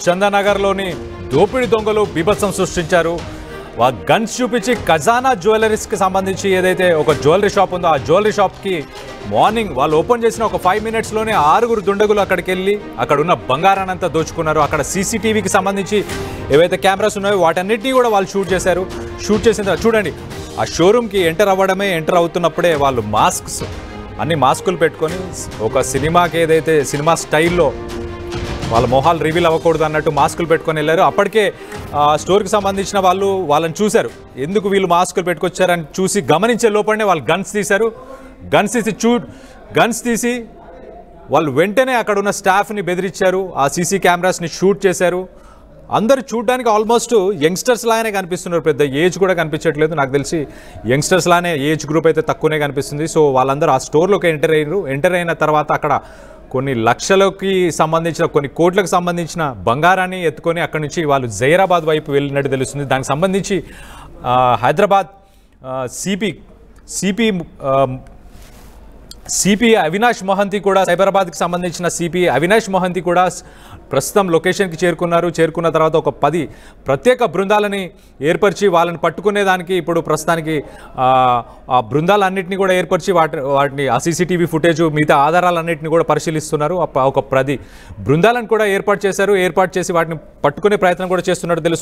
చందానగర్లోని దోపిడీ దొంగలు బీభత్సం సృష్టించారు. గన్స్ చూపించి ఖజానా జ్యువెలరీస్కి సంబంధించి ఏదైతే ఒక జ్యువెలరీ షాప్ ఉందో ఆ జ్యువెలరీ షాప్కి మార్నింగ్ వాళ్ళు ఓపెన్ చేసిన ఒక 5 మినిట్స్లోనే 6 దుండగులు అక్కడికి వెళ్ళి అక్కడ ఉన్న బంగారాన్ని అంతా దోచుకున్నారు. అక్కడ సీసీటీవీకి సంబంధించి ఏవైతే కెమెరాస్ ఉన్నాయో వాటన్నిటినీ కూడా వాళ్ళు షూట్ చేశారు. షూట్ చేసిన తర్వాత చూడండి, ఆ షోరూమ్కి ఎంటర్ అవుతున్నప్పుడే వాళ్ళు అన్ని మాస్కులు పెట్టుకొని ఒక సినిమాకి ఏదైతే సినిమా స్టైల్లో వాళ్ళ మొహాలు రివీల్ అవ్వకూడదు అన్నట్టు మాస్కులు పెట్టుకొని వెళ్ళారు. అప్పటికే స్టోర్కి సంబంధించిన వాళ్ళని చూశారు. ఎందుకు వీళ్ళు మాస్కులు పెట్టుకొచ్చారని చూసి గమనించే లోపలనే వాళ్ళు గన్స్ తీసి వాళ్ళు వెంటనే అక్కడ ఉన్న స్టాఫ్ని బెదిరించారు. ఆ సీసీ కెమెరాస్ని షూట్ చేశారు. అందరూ చూడడానికి ఆల్మోస్ట్ యంగ్స్టర్స్ లాగానే కనిపిస్తున్నారు. పెద్ద ఏజ్ కూడా కనిపించట్లేదు. నాకు తెలిసి యంగ్స్టర్స్ లానే ఏజ్ గ్రూప్ అయితే తక్కువనే కనిపిస్తుంది. సో వాళ్ళందరూ ఆ స్టోర్లోకి ఎంటర్ అయిన తర్వాత అక్కడ కొన్ని లక్షలకి సంబంధించిన కొన్ని కోట్లకు సంబంధించిన బంగారాన్ని ఎత్తుకొని అక్కడి నుంచి వాళ్ళు జైరాబాద్ వైపు వెళ్ళినట్టు తెలుస్తుంది. దానికి సంబంధించి హైదరాబాద్ సిపి అవినాష్ మొహంతి కూడా సైబరాబాద్కి సంబంధించిన సిపి అవినాష్ మొహంతి కూడా ప్రస్తుతం లొకేషన్కి చేరుకున్న తర్వాత ఒక 10 ప్రత్యేక బృందాలని ఏర్పరిచి వాళ్ళని పట్టుకునేదానికి ఇప్పుడు ప్రస్తుతానికి ఆ బృందాలన్నింటినీ కూడా ఏర్పరిచి వాటిని ఆ సీసీటీవీ ఫుటేజ్ మిగతా ఆధారాలన్నింటినీ కూడా పరిశీలిస్తున్నారు. ఒక 10 బృందాలను కూడా ఏర్పాటు చేసి వాటిని పట్టుకునే ప్రయత్నం కూడా చేస్తున్నట్టు తెలుస్తుంది.